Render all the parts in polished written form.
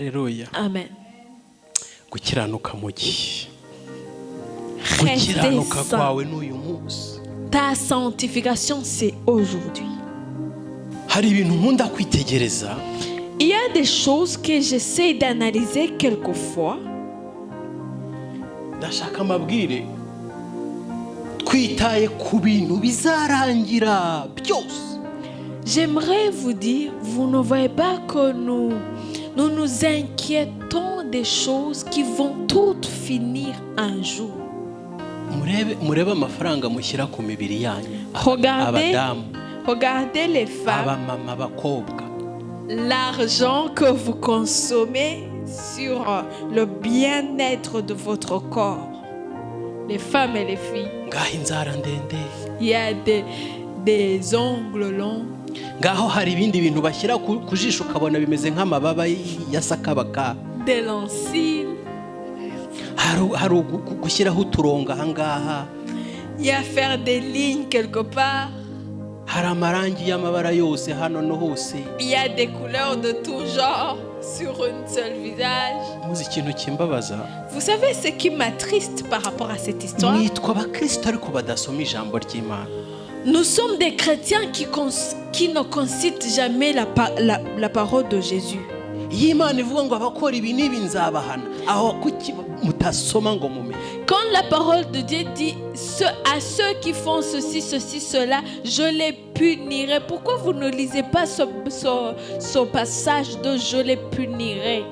Alléluia. Amen. Gukiranuka mu gihe. Restez Gukiranuka saint. kwawe n'uyu munsi. Ta sanctification, c'est aujourd'hui. Hari ibintu nkunda kwitegereza. Il y a des choses que j'essaie d'analyser quelquefois. Ndashaka amabwire. Twitaye ku bintu bizarangira byose. J'aimerais vous dire, vous ne voyez pas que nous nous inquiétons des choses qui vont toutes finir un jour. Murebe amafaranga mushyira ku mibiri yanyu. Regardez les femmes. Abamama, abakobwa. L'argent que vous consommez sur le bien-être de votre corps. Les femmes et les filles. Ngaho inzara ndende. Il y a des ongles longs. Ngaho hari ibindi bintu bashyira ku jisho ukabona bimeze nk'amababa ya sakabaka. Des lentilles. Hari gushyiraho uturongo ahangaha. Il y a faire des lignes quelque part. Hari amarangi y'amabara yose hano no hose. Il y a des couleurs de tout genre sur un seul visage. Muzi ikintu kimbabaza. Vous savez ce qui m'attriste par rapport à cette histoire? Mwitwa abakristo ariko badasoma ijambo ry'Imana. Nous sommes des chrétiens qui ne consultent jamais la parole de Jésus. Y'Imana ivuga ngo abakora ibi n'ibi nzabahana. Aho kuki mutasoma ngo mumenye. Quand la parole de Dieu dit à ceux qui font ceci, cela, je les punirai. Pourquoi vous ne lisez pas ce passage de je les punirai?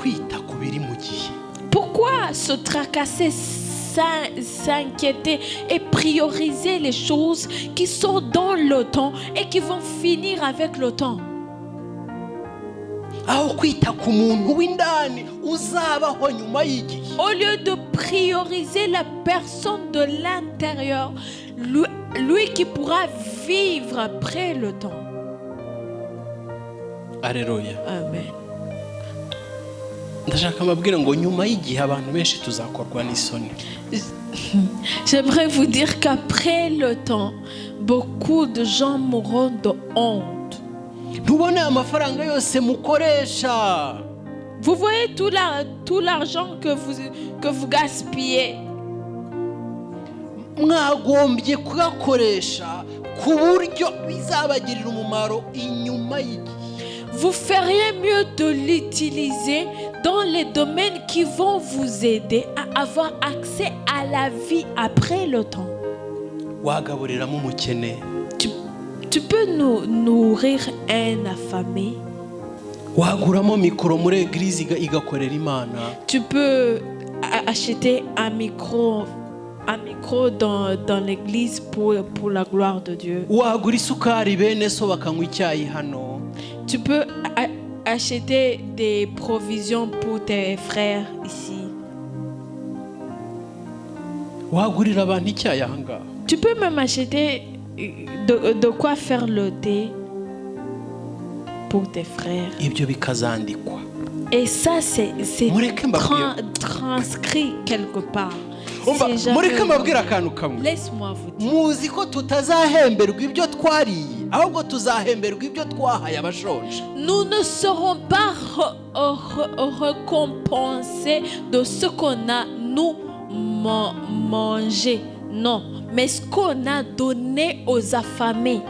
Kwita ku biri mu gihe. Pourquoi se tracasser, s'inquiéter et prioriser les choses qui sont dans le temps et qui vont finir avec le temps? Aho kwita ku muntu w'indani uzabaho nyuma y'igihe. Au lieu de prioriser la personne de l'intérieur, lui qui pourra vivre après le temps. Alléluia. Amen. Ndashaka mabwira ngo nyuma y'igihe abantu benshi tuzakorwa n'isoni. J'aimerais vous dire qu'après le temps, beaucoup de gens mourront de honte. Ntubone amafaranga yose mukoresha. Vous voyez tout l'argent que vous gaspillez. Mwagombye kugakoresha ku buryo bizabagirira umumaro inyuma y'igihe. Vous feriez mieux de l'utiliser dans les domaines qui vont vous aider à avoir accès à la vie après le temps. Wagaburiramo umukene. Tu peux nous nourrir un affamé. Waguramo mikoro muri église igakorera Imana. Tu peux acheter un micro dans l'église pour la gloire de Dieu. Wagura isukari bene so bakanywa icyayi hano. Tu peux acheter des provisions pour tes frères ici. Wagurira abantu icyayi ahangaha. Tu peux même acheter de quoi faire le thé pour tes frères. Ibyo bikazandikwa. Et ça, c'est transcrit quelque part. Laisse-moi vous dire. Muzi ko tutazahemberwa ibyo twariye ahubwo tuzahemberwa ibyo twahaye abashonje. Nous ne serons pas récompensés de ce qu'on a nous mangé. Non, mais ce qu'on a donné aux affamés.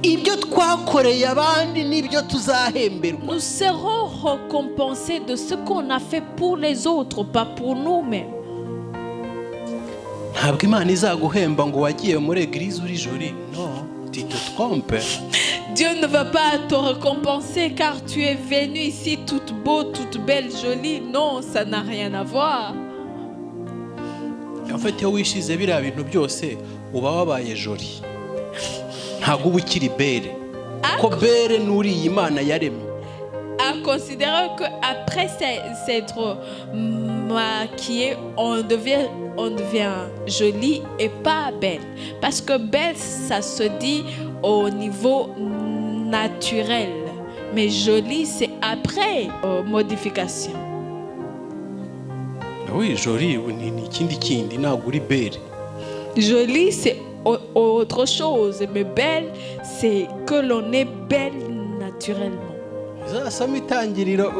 Ibyo twakoreye abandi nibyo tuzahemberwa. Nous serons récompensés de ce qu'on a fait pour les autres, pas pour nous-mêmes. Ntabwo Imana izaguhemba ngo wagiye muri église uri joli. Non, tu te trompes. Dieu ne va pas te récompenser car tu es venu ici toute beau, toute belle, jolie. Non, ça n'a rien à voir. En fait, iyo wishize biriya bintu byose uba wabaye joli. Ntabwo uba ukiri bere. Ko bere n'uriye Imana yaremye. À considérer qu'après s'être maquillé, on devient jolie et pas belle. Parce que belle, ça se dit au niveau naturel. Mais jolie, c'est après modification. Oui, jolie, ni ikindi ntabwo uri bere. Jolie, c'est autre chose. Mais belle, c'est que l'on est belle naturellement. uzasoma Itangiriro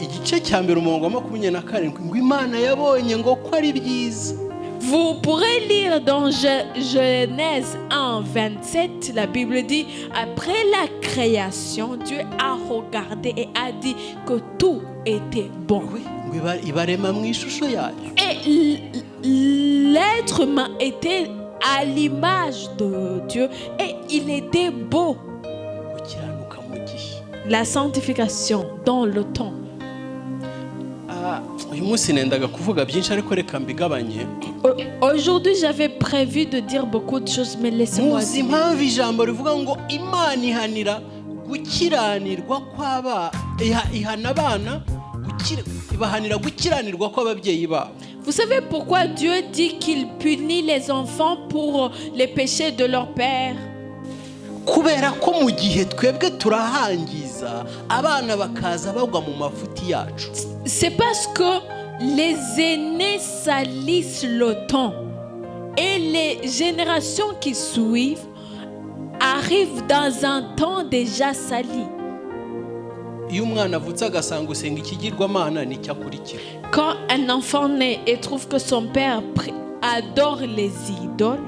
igice cya mbere umurongo wa 27 ngo Imana yabonye ngo ko ari byiza. Vous pourrez lire dans Genèse 1:27, la Bible dit, après la création, Dieu a regardé et a dit que tout était bon. Oui, ibarema mu ishusho yayo. Et l'être humain était à l'image de Dieu et il était beau. La sanctification dans le temps. Aujourd'hui, j'avais prévu de dire beaucoup de choses, mais laissez-moi dire. Vous savez pourquoi Dieu dit qu'il punit les enfants pour les péchés de leur père? Kubera ko mu gihe twebwe turahangiza abana bakaza bagwa mu mafuti yacu. C'est parce que les aînés salissent le temps et les générations qui suivent arrivent dans un temps déjà sali. Iyo umwana avutse agasanga usenga ikigirwamana nicyo akurikira. Quand un enfant naît et trouve que son père adore les idoles,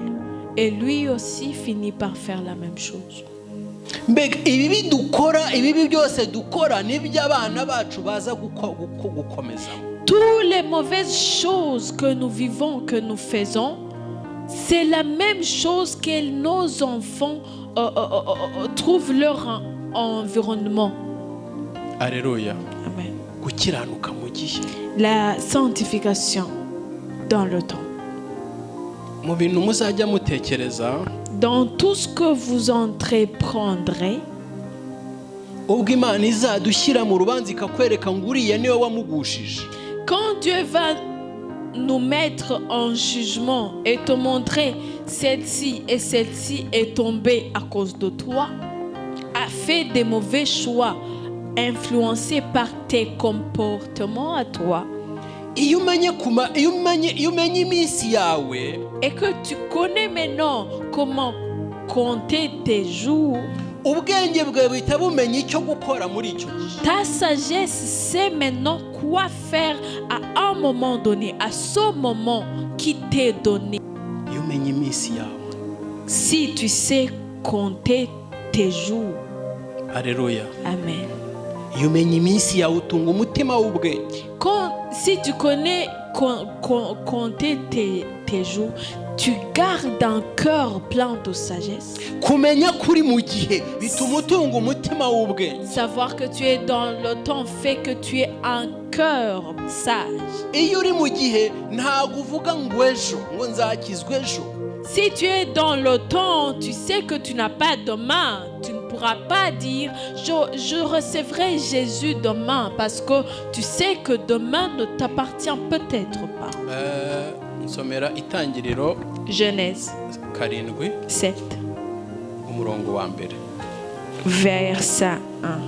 et lui aussi finit par faire la même chose. Mbega ibibi dukora, ibibi byose dukora nibyo abana bacu baza gukomezamo. Toutes les mauvaises choses que nous vivons, que nous faisons, c'est la même chose que nos enfants trouvent leur environnement. Alléluia. Amen. Gukiranuka mu gihe. La sanctification dans le temps. Mu bintu muzajya mutekereza, dans tout ce que vous entreprendrez, ubwo Imana izadushyira mu rubanza ikakwereka ngo uriya niwe wamugushije. Quand Dieu va nous mettre en jugement et te montrer celle-ci et celle-ci est tombée à cause de toi, a fait des mauvais choix influencés par tes comportements à toi, iyo umenye iminsi yawe, et que tu connais maintenant comment compter tes jours, ubwenge bwawe buhita bumenya icyo gukora muri icyo gihe. Ta sagesse sait maintenant quoi faire à un moment donné, à ce moment qui t'est donné. Iyo umenye iminsi yawe, si tu sais compter tes jours. Alléluia. Amen. Iyo umenye iminsi yawe utunga umutima w'ubwenge. Si tu connais compter tes jours, tu gardes un cœur plein de sagesse. Kumenya kuri mu gihe bituma utunga umutima w'ubwenge. Savoir que tu es dans le temps fait que tu es un cœur sage. Iyo uri mu gihe ntago uvuga ngo ejo ngo nzakizwe ejo. Si tu es dans le temps, tu sais que tu n'as pas demain. Tu ne pourras pas dire je recevrai Jésus demain, parce que tu sais que demain ne t'appartient peut-être pas. Nsomera Itangiriro Genèse 7 umurongo wa mbere verset 1.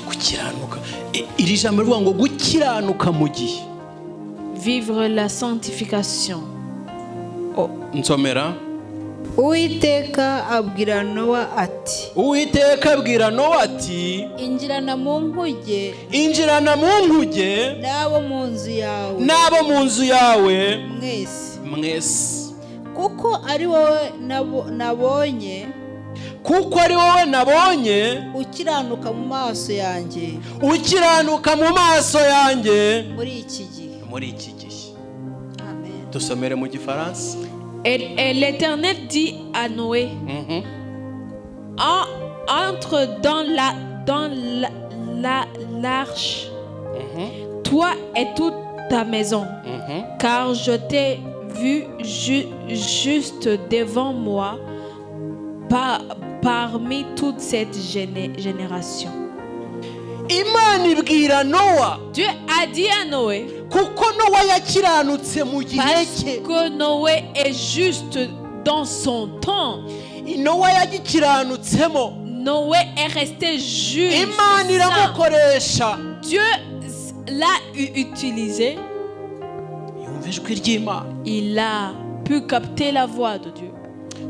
Gukiranuka, iri jambo rivuga ngo gukiranuka mu gihe. Vivre la sanctification. Nsomera. Uwiteka abwira Nowa ati. Uwiteka abwira Nowa ati, injirana mu nkuge. Injirana mu nkuge. N'abo mu nzu yawe. N'abo mu nzu yawe. Mwese. Mwese. Kuko ari wowe nabonye. Kuko ari wowe nabonye. Ukiranuka mu maso yanjye. Ukiranuka mu maso yanjye. Muri iki gihe. Muri iki gihe. Amen. Dusomere mu Gifaransa. Et l'Éternel dit à Noé, entre dans l'arche, toi et toute ta maison, car je t'ai vu juste devant moi parmi toute cette génération. Imana ibwira Nowa. Dieu a dit à Noé, kuko Nowa yakiranutse mu gihe cye. Parce que Noé est juste dans son temps. Nowa yagikiranutsemo. Noé est resté juste. Imana iramukoresha. Dieu l'a utilisé. Yumva ijwi ry'Imana. Il a pu capter la voix de Dieu.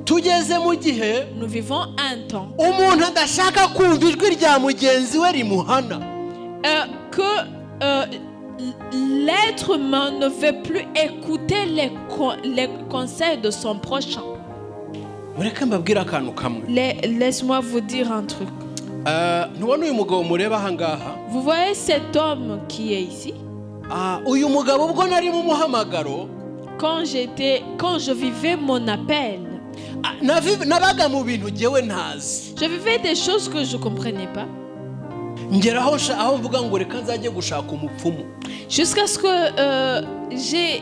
tugeze mu gihe Nous vivons un temps umuntu adashaka kumva ijwi rya mugenzi we rimuhana. que l'être humain ne veut plus écouter les conseils de son prochain. mureke mbabwire akantu kamwe. Laisse-moi vous dire un truc. ntubona uyu mugabo mureba aha ngaha? Vous voyez cet homme qui est ici? uyu mugabo ubwo nari mu muhamagaro, Quand je vivais mon appel, nabaga mu bintu jyewe ntazi. je vivais des choses que je ne comprenais pas. ngeraho aho mvuga ngo reka nzajye gushaka umupfumu. Jusqu'à ce que j'ai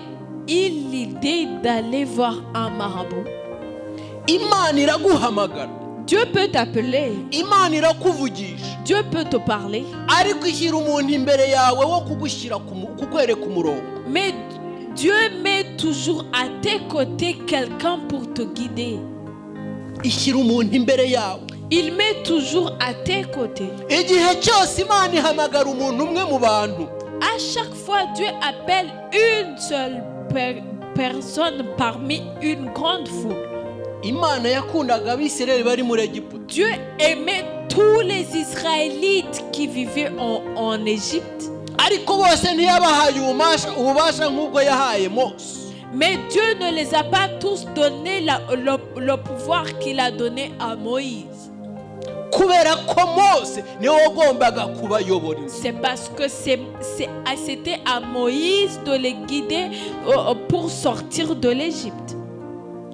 eu l'idée d'aller voir un marabout. Imana iraguhamagara, Dieu peut t'appeler, Imana irakuvugisha, Dieu peut te parler, ariko ishyira umuntu imbere yawe wo kugushyira kukwereka umurongo. mais Dieu met toujours à tes côtés quelqu'un pour te guider. ishyira umuntu imbere yawe. Il met toujours à tes côtés. igihe cyose Imana ihamagara umuntu umwe mu bantu, À chaque fois, Dieu appelle une seule personne parmi une grande foule. Imana yakundaga Abisirayeli bari muri Egiputa. Dieu aimait tous les Israélites qui vivaient en Égypte. ariko bose ntiyabahaye ububasha nk'ubwo yahaye Mose. Mais Dieu ne les a pas tous donné le pouvoir qu'il a donné à Moïse. kubera ko Mose niwe wagombaga kubayobora. C'est parce que c'était à Moïse de les guider pour sortir de l'Égypte.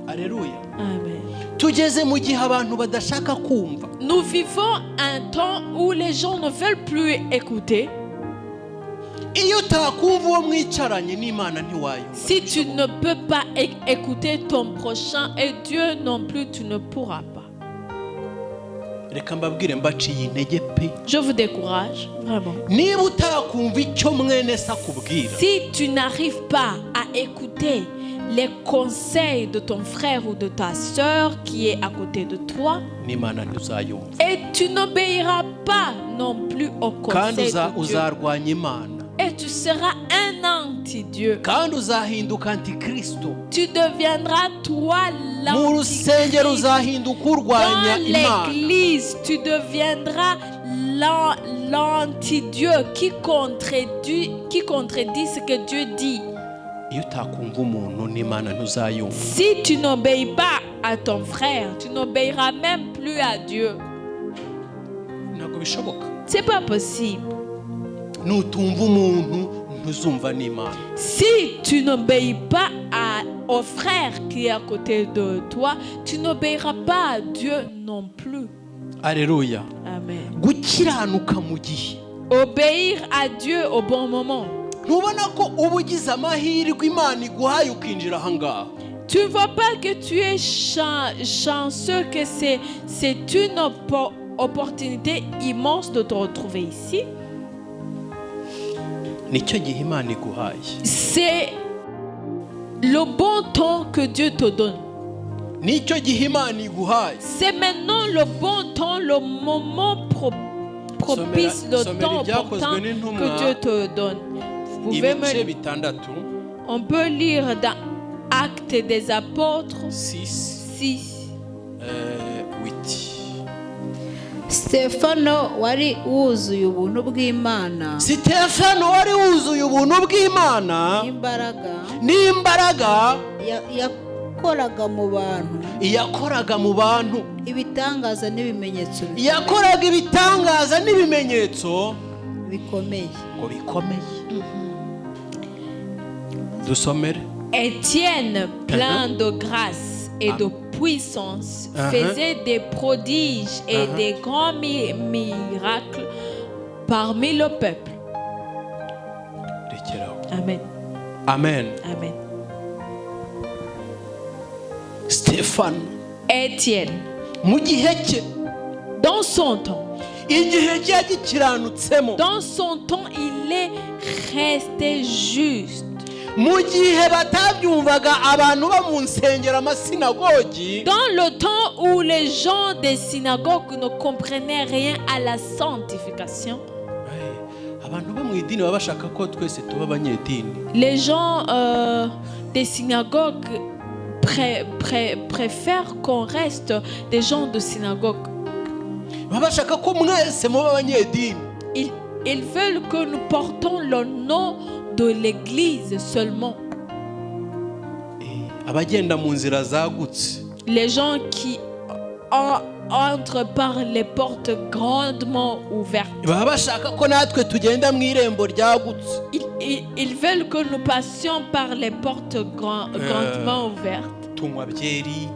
Alléluia. Amen. tugeze mu gihe abantu badashaka kumva. Nous vivons un temps où les gens ne veulent plus écouter. iyo utakumva uwo mwicaranye n'Imana ntiwayumva. Si tu ne peux pas écouter ton prochain et Dieu non plus, tu ne pourras pas. reka mbabwire mbaciye intege pe. Je vous décourage, vraiment. niba utakumva icyo mwene se akubwira, Si tu n'arrives pas à écouter les conseils de ton frère ou de ta sœur qui est à côté de toi, n'Imana ntuzayumva. et tu n'obéiras pas non plus aux kandi conseils de Dieu, uzarwanya Imana, et tu seras un anti-Dieu. kandi uzahinduka antikristo. Tu deviendras toi mu rusengero l'antichrist. uzahinduka urwanya Dans Imana. l'église, tu deviendras l'anti-Dieu qui contredit ce que Dieu dit. iyo utakumva umuntu n'Imana ntuzayumva. Si tu n'obéis pas à ton frère, tu n'obéiras même plus à Dieu. ntabwo bishoboka. C'est pas possible. nutumva umuntu ntuzumva n'Imana. Si tu n'obéis pas au frère qui est à côté de toi, tu n'obéiras pas à Dieu non plus. Alléluia. Amen. gukiranuka mu gihe. Obéir à Dieu au bon moment. ntubona ko uba ugize amahirwe Imana iguhaye ukinjira aha ngaha. Tu ne vois pas que tu es chanceux, que c'est une opportunité immense de te retrouver ici. nicyo gihe Imana iguhaye. C'est le bon temps que Dieu te donne. nicyo gihe Imana iguhaye. C'est maintenant le bon temps, le moment propice, le temps opportun que Dieu te donne. Vous pouvez ibice bitandatu. On peut lire dans Actes des Apôtres 6 8. Stefano wari wuzuye ubuntu bw'Imana Sitefano wari wuzuye ubuntu bw'Imana n'imbaraga yakoraga mu bantu, yakoraga mu bantu, ibitangaza n'ibimenyetso yakoraga ibitangaza n'ibimenyetso bikomeye. dusomere. Étienne, plein de grâce et de puissance, faisait des prodiges et des grands miracles parmi le peuple. Amen. Amen. Amen. Stéphane. Étienne, mu gihe cye, dans son temps, igihe cye gikiranutsemo, dans son temps, il est resté juste. mu gihe batabyumvaga abantu ba mu nsengero amasinagogi, dans le temps où les gens des synagogues ne comprenaient rien à la sanctification, abantu bo mu idini baba bashaka ko twese tuba abanyedini. les gens des synagogues préfèrent qu'on reste des gens de synagogue. baba bashaka ko mwese muba abanyedini. Ils veulent que nous portons le nom de l'église seulement. Abagenda mu nzira zagutse. Les gens qui entrent par les portes grandement ouvertes. Baba bashaka ko natwe tugenda mu irembo ryagutse. Ils veulent que nous passions par les portes grandement ouvertes. Tunywa byeri.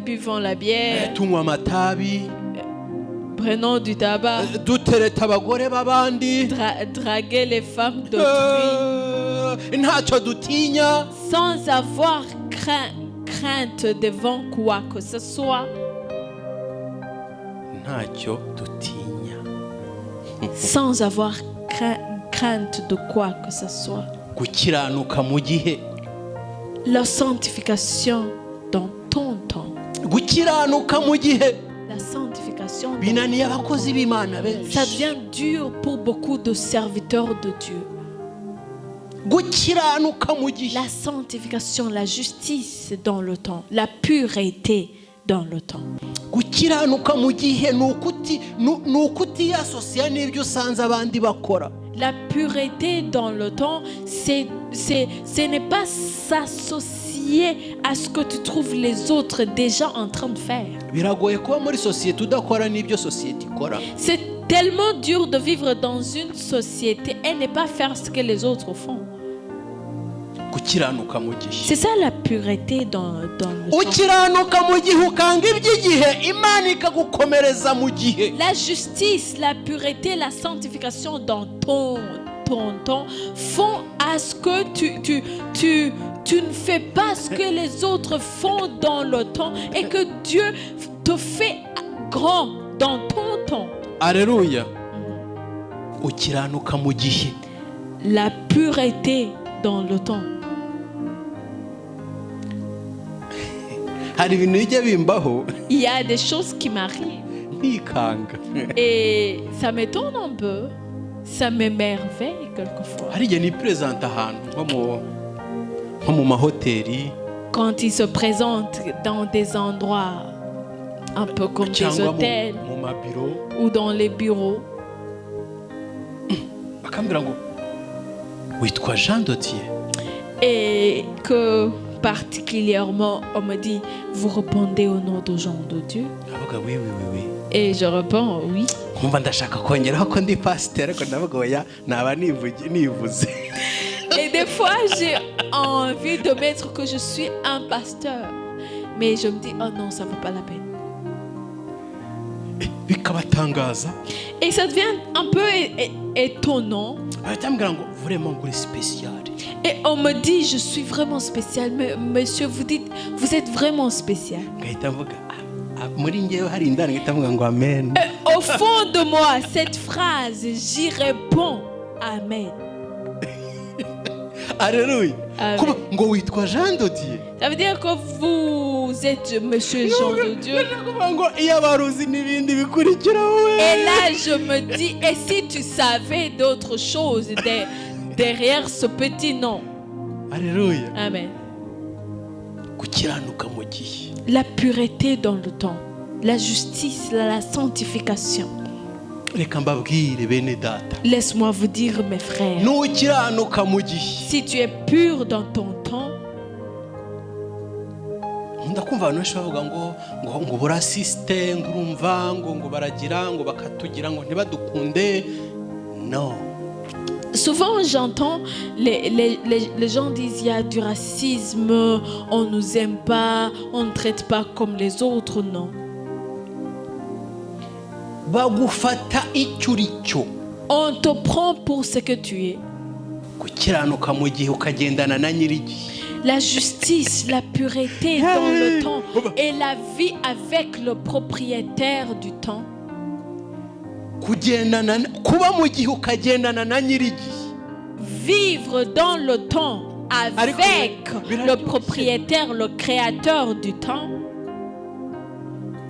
Buvons la bière. Tunywa amatabi. Prenons du tabac. Dutereta abagore b'abandi. Draguer les femmes d'autrui. Ntacyo dutinya. Sans avoir crainte devant quoi que ce soit. Ntacyo dutinya. Sans avoir crainte de quoi que ce soit. Gukiranuka mu gihe. La sanctification dans ton temps. Gukiranuka mu gihe. La sanctification. Binaniye abakozi b'Imana benshi. Ça devient dur pour beaucoup de serviteurs de Dieu. Gukiranuka mu gihe. La sanctification, la justice dans le temps, la pureté dans le temps. Gukiranuka mu gihe ni ukutiyasosiya n'ibyo usanze abandi bakora. La pureté dans le temps, ce n'est pas s'associer à ce que tu trouves les autres déjà en train de faire. Biragoye kuba muri société udakora n'ibyo société ikora. C'est tellement dur de vivre dans une société et ne pas faire ce que les autres font. Gukiranuka mu gihe. C'est ça la pureté dans le temps. Ukiranuka mu gihe ukanga iby'igihe Imana ikagukomereza mu gihe. La justice, la pureté, la sanctification dans ton temps font à ce que tu ne fais pas ce que les autres font dans le temps et que Dieu te fait grand dans ton temps. Alléluia. Ukiranuka mu gihe. La pureté dans le temps. Hari ibintu bijya bimbaho. Il y a des choses qui m'arrivent. Ntikanga. Et ça m'étonne un peu. Ça m'émerveille quelquefois. Hari igihe nipresente ahantu nko mu mahoteli. Quand ils se présentent dans des endroits un peu comme des hôtels mu mabiro. ou dans les bureaux. Bakambwira ngo witwa Jean Dotier. Et que particulièrement on me dit vous répondez au nom de Jean de Dieu. Avuga oui. Et je réponds oui. Kumva ndashaka kongeraho ko ndi pasteur ko ndavuga oya naba nivuze. Et des fois j'ai envie de mettre que je suis un pasteur. Mais je me dis oh non, ça vaut pas la peine. Bikabatangaza. Et ça devient un peu étonnant. Batambwira ngo vraiment nguri spécial. Et on me dit je suis vraiment spécial. Mais monsieur, vous dites vous êtes vraiment spécial. Ngahita mvuga muri ngewe hari indani ngahita mvuga ngo amen. Au fond de moi, cette phrase, j'y réponds amen. Alléluia. Amen. Kuba ngo witwa Jean Dotier. Ça veut dire que vous êtes monsieur Jean de Dieu. Ngo iyo baruzi n'ibindi bikurikiraho. Et là je me dis et si tu savais d'autres choses derrière ce petit nom. Alléluia. Amen. Gukiranuka mu gihe. La pureté dans le temps, la justice, la sanctification. Reka mbabwire bene data. Laisse-moi vous dire mes frères. Nukiranuka mu gihe. Si tu es pur dans ton temps. Ndakumva abantu benshi bavuga ngo burasiste ngo urumva ngo baragira ngo bakatugira ngo ntibadukunde. Non. Souvent j'entends les gens disent il y a du racisme, on nous aime pas, on ne traite pas comme les autres. Non. Bagufata icyo uricyo. On te prend pour ce que tu es. Gukiranuka mu gihe ukagendana na nyir'igihe. La justice, la pureté dans le temps et la vie avec le propriétaire du temps. Kuba mu gihe ukagendana na nyir'igihe. Vivre dans le temps avec le propriétaire, le créateur du temps.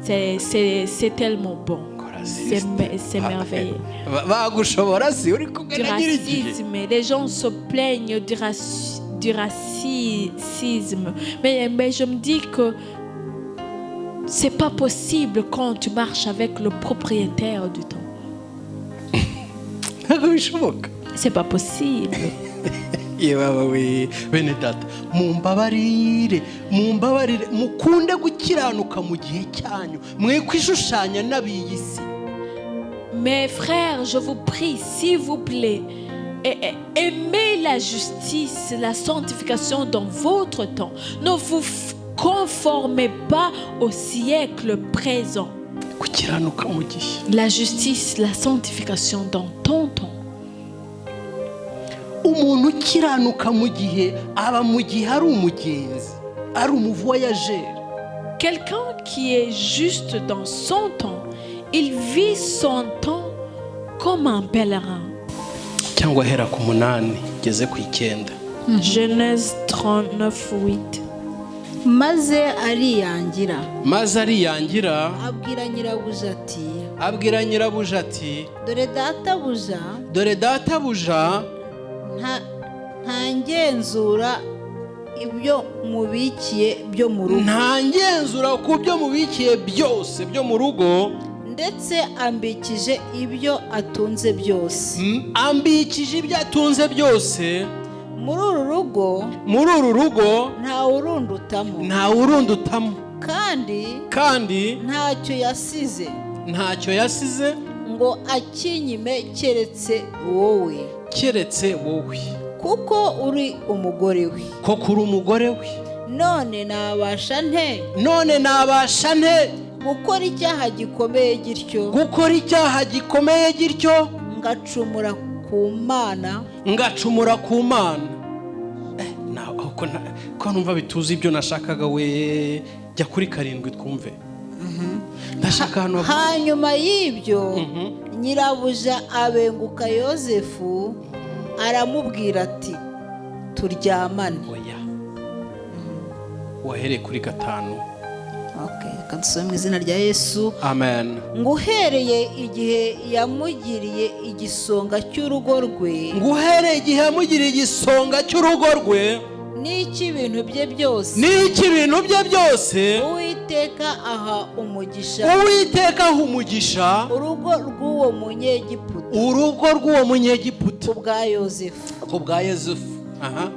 C'est tellement bon. C'est merveilleux. Bagushobora si uri kumwe Du na nyir'igihe. racisme, les gens se plaignent du du racisme. Mais je me dis que c'est pas possible quand tu marches avec le propriétaire du temps. ntabwo bishoboka. C'est pas possible. yewe bene data mumbabarire mukunde gukiranuka mu gihe cyanyu mwe kwishushanya n'abiyi si. Mes frères, je vous prie, s'il vous plaît, aimez la justice, la sanctification dans votre temps. Ne vous conformez pas au siècle présent. gukiranuka mu gihe. La justice, la sanctification dans ton temps. umuntu ukiranuka mu gihe aba mu gihe ari umugenzi, ari umuvoyageur. Quelqu'un qui est juste dans son temps, il vit son temps comme un pèlerin. cyangwa hera ku 8 geze ku 9. Genèse 39:8. maze ariyangira maze ariyangira abwira nyirabuja ati dore databuja ntangenzura ibyo mubikiye byo mu rugo, ntangenzura ku byo mubikiye byose byo mu rugo, ndetse ambikije ibyo atunze byose. ambikije ibyo atunze byose. muri uru rugo ntawe urundutamo kandi ntacyo yasize ngo akinyime keretse wowe kuko uri umugore we. none nabasha nte gukora icyaha gikomeye gityo ngacumura ku mana. ko numva bituzi ibyo nashakaga we. Jya kuri 7 twumve. Ndashaka hano. Hanyuma y'ibyo nyirabuja abenguka Yosefu aramubwira ati turyamane. Oya. Wahereye kuri 5. Kadusome mu izina rya Yesu. Amen. Nguhereye igihe yamugiriye igisonga cy'urugo rwe. N'iki ibintu bye byose. Uwiteka aha umugisha. Urugo rw'uwo munyegiputa. Ku bwa Yosefu.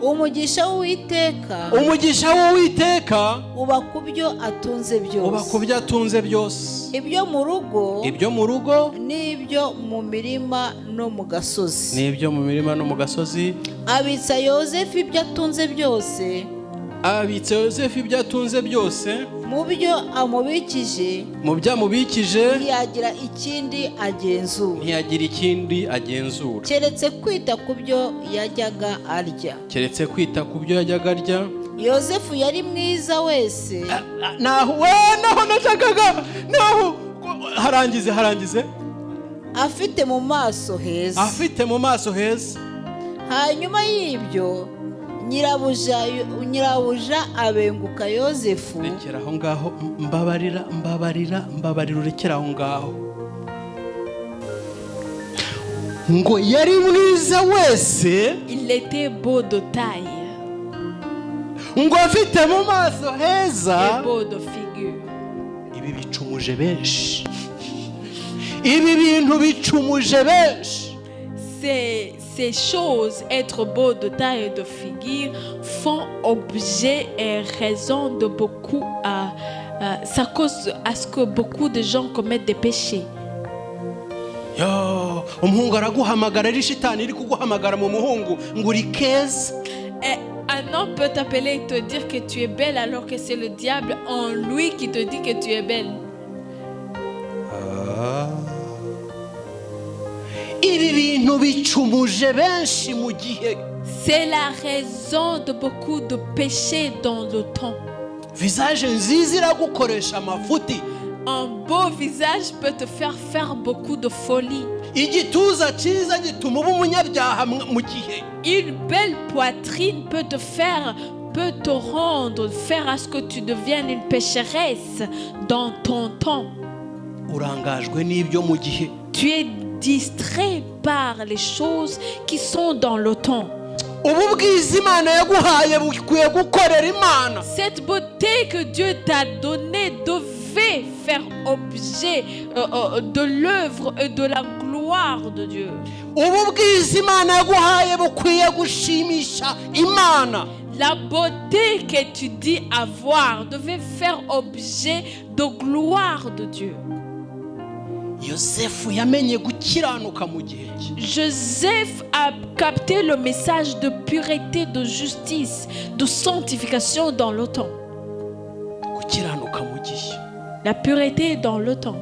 umugisha w'Uwiteka uba ku byo atunze byose. Ibyo mu rugo n'ibyo mu mirima no mu gasozi. Abitsa Yosefu ibyo atunze byose. Mu byo amubikije. Ntiyagira ikindi agenzura. Keretse kwita ku byo yajyaga arya. Yosefu yari mwiza wese. Naho nashakaga. Harangize. Afite mu maso heza. Hanyuma y'ibyo nyirabuja abenguka Yosefu. Rekera aho ngaho, mbabarira urekera aho ngaho. Ngo yari mwiza wese. Il était beau de taille. Ngo afite mu maso heza. Et beau de figure. Ibi bicumuje benshi. Ibi bintu bicumuje benshi. Ces choses, être beau de taille et de figure, font objet et raison de beaucoup. Ça cause à ce que beaucoup de gens commettent des péchés. Umuhungu araguhamagara ari shitani iri kuguhamagara mu muhungu ngo uri keza. Un homme peut t'appeler et te dire que tu es belle alors que c'est le diable en lui qui te dit que tu es belle. C'est la raison de beaucoup de péchés dans le temps. Un beau visage peut te faire beaucoup de folie. Une belle poitrine peut te faire à ce que tu deviennes une pécheresse dans ton temps. Tu es distrait par les choses qui sont dans le temps. ubu bwiza Imana yaguhaye bukwiye gukorera Imana. Cette beauté que Dieu t'a donnée devait faire objet de l'œuvre et de la gloire de Dieu. ubu bwiza Imana yaguhaye bukwiye gushimisha Imana. La beauté que tu dis avoir devait faire objet de gloire de Dieu. Yosefu yamenye gukiranuka mu gihe cye. Joseph a capté le message de pureté, de justice, de sanctification dans le temps. Gukiranuka mu gihe. La pureté dans le temps.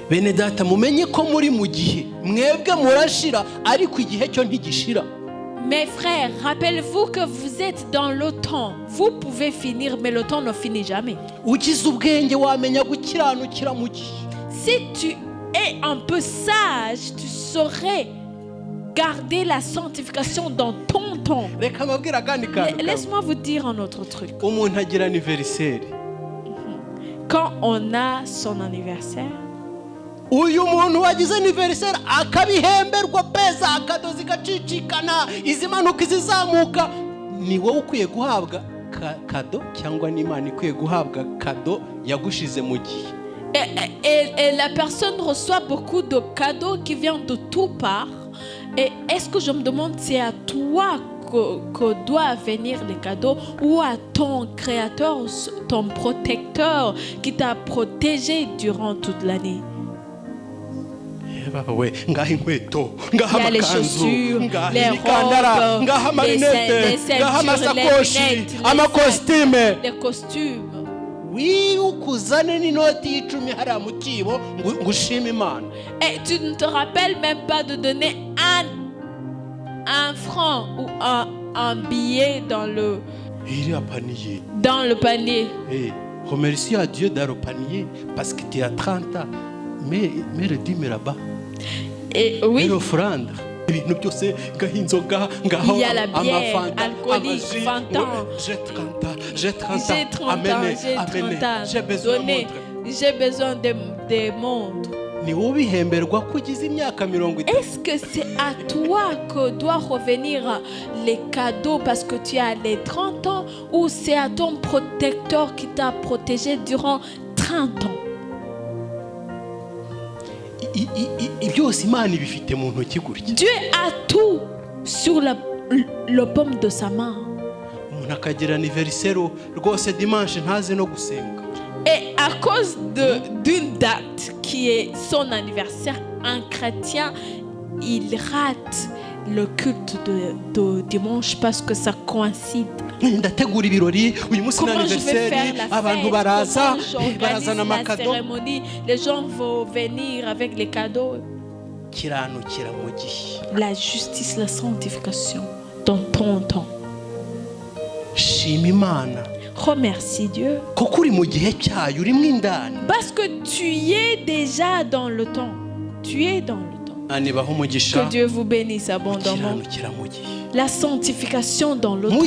Bene data mumenye ko muri mu gihe mwebwe murashira ariko igihe cyo ntigishira. Mes frères, rappelez-vous que vous êtes dans le temps. Vous pouvez finir, mais le temps ne finit jamais. Ugize ubwenge wamenya gukiranukira mu gihe. Si tu es un peu sage, tu saurais garder la sanctification dans ton temps. Reka mabwira kandi kandi. Laisse-moi vous dire un autre truc. Umuntu agira anniversaire. Quand on a son anniversaire, uyu muntu wagize anniversaire akabihemberwa pesa akadozi gacicikana izimanuka izizamuka, ni wowe ukwiye guhabwa kado cyangwa n'Imana ikwiye guhabwa kado yagushize mu gihe. Et la personne reçoit beaucoup de cadeaux qui viennent de toutes parts. Et est-ce que je me demande, c'est à toi que doivent venir les cadeaux ou à ton créateur, ton protecteur qui t'a protégé durant toute l'année? Il y a les chaussures, les robes, les ceintures, les costumes. Oui, ukuzane n'inoti y'icumi hariya mu kibo ngushima Imana. Et tu ne te rappelles même pas de donner un franc ou un billet dans le panier. Remercie à Dieu dans le panier parce que tu as 30 ans. Mais le dîme là-bas. Et oui. L'offrande. Il y a la bière alcoolique, 20 ans. J'ai 30 ans. J'ai 30 ans. J'ai besoin des montres. Est-ce que c'est à toi que doivent revenir les cadeaux parce que tu as les 30 ans ou c'est à ton protecteur qui t'a protégé durant 30 ans? Dieu a tout sur le paume de sa main. Et à cause d'une date qui est son anniversaire, un chrétien, il rate le culte de dimanche parce que ça coïncide. Comment je vais faire la fête? Comment j'organise la cérémonie? Les gens vont venir avec les cadeaux. La justice, la sanctification dans ton temps. Remercie Dieu. Parce que tu es déjà dans le temps. Tu es dans le temps. Que Dieu vous bénisse abondamment. La sanctification dans le temps.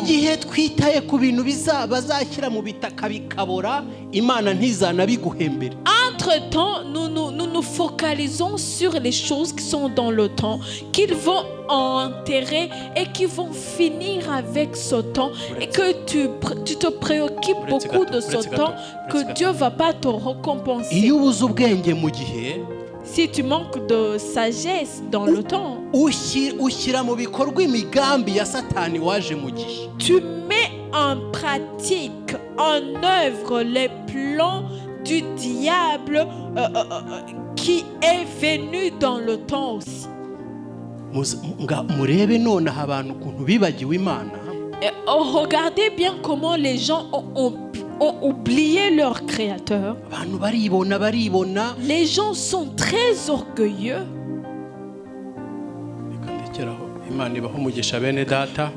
Entre-temps, nous nous focalisons sur les choses qui sont dans le temps, qu'ils vont enterrer et qui vont finir avec ce temps, et que tu te préoccupes beaucoup de ce temps, que Dieu ne va pas te récompenser. Si tu manques de sagesse dans le temps, tu mets en pratique, en œuvre les plans du diable qui est venu dans le temps aussi. Et regardez bien comment les gens ont oublié leur créateur. Les gens sont très orgueilleux.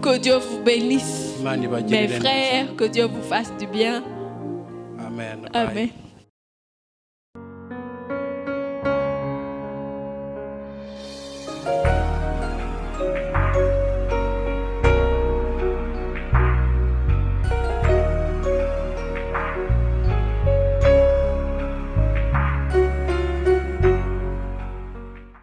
Que Dieu vous bénisse, mes frères, que Dieu vous fasse du bien. Amen. Amen.